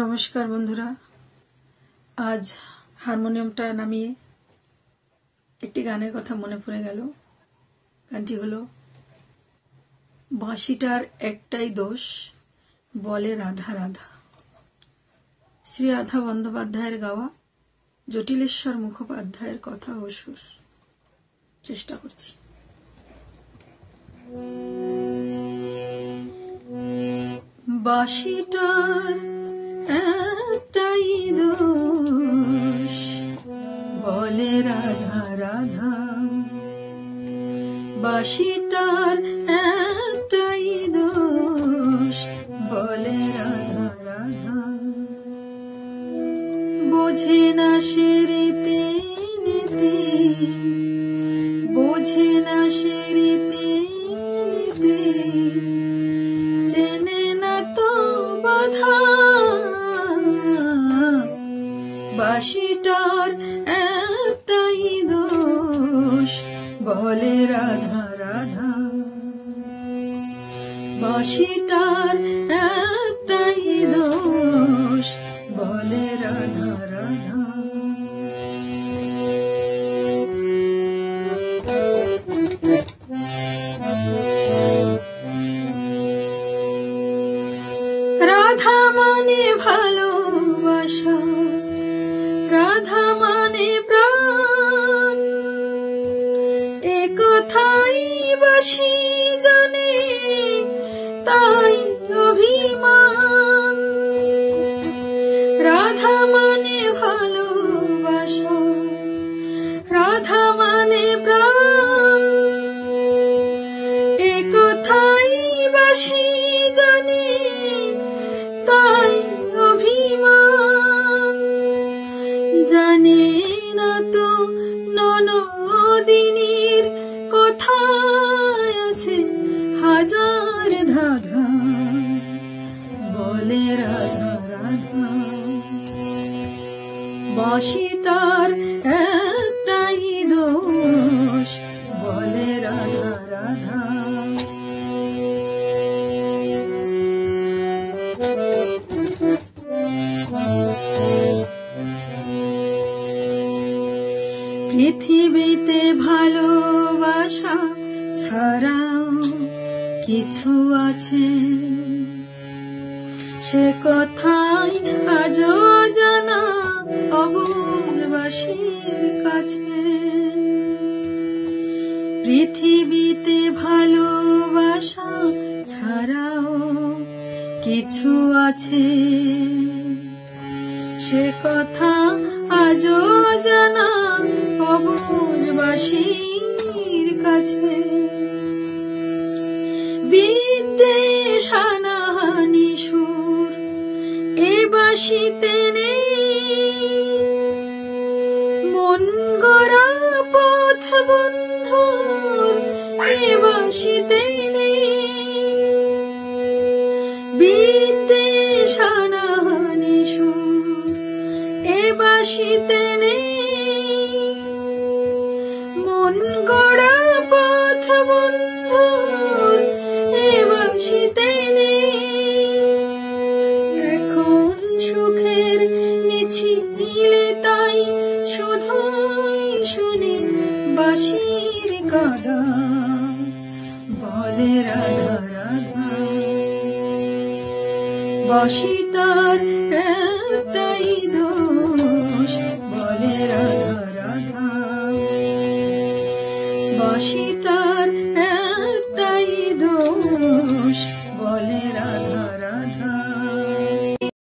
নমস্কার বন্ধুরা, আজ হারমোনিয়ামটা নামিয়ে একটি গানের কথা মনে পড়ে গেল। গানটি হলো বাঁশিটার একটাই দোষ, বলে রাধা রাধা। শ্রী রাধা বন্দ্যোপাধ্যায়ের গাওয়া, জটিলেশ্বর মুখোপাধ্যায়ের কথা ও সুর। চেষ্টা করছি। বাঁশিটার একটাই দোষ, বলে রাধা রাধা। বাঁশিটার একটাই দোষ, বলে রাধা রাধা। বোঝে না সে রীতি নীতি, বোঝে না সে রীতি নীতি, চেনে না তো বাধা। বাঁশিটার একটাই দোষ, বলে রাধা রাধা। বাঁশিটার একটাই দোষ, বলে রাধা রাধা। রাধা মানে ভালোবাসা, রাধা মানে প্রাণ, এ কথাই বাঁশি জানে, তাই অভিমান। রাধা মানে ভালোবাসা, রাধা মানে প্রাণ, এ কথাই বাঁশি জানে, তাই অভিমান। জানে না তো ননদিনীর কথায় আছে হাজার ধাঁধা, বলে রাধা রাধা। বাঁশিটার একটাই দোষ, বলে রাধা রাধা। পৃথিবীতে ভালোবাসা ছাড়াও কিছু আছে, সে কথাই আজও জানা অবুঝবাসীর কাছে। পৃথিবীতে ভালোবাসা ছাড়াও কিছু আছে, সে কথা আজও জানা অবুঝবাসীর কাছে। বিদ্বেষ হানাহানি সুর এ বাঁশিতে নেই, মন গড়া পথ বন্ধুর এ বাঁশিতে নেই। বিদ্বেষ হানাহানি সুর এ বাঁশিতে নেই, মন গড়া পথ বন্ধুর এ বাঁশিতে নেই। এখন সুখের মিছিলে তাই শুধুই শুনি বাঁশির কাঁদা, বলে রাধা রাধা। বাঁশিটার একটাই দোষ, বলে রাধা রাধা। বাঁশিটার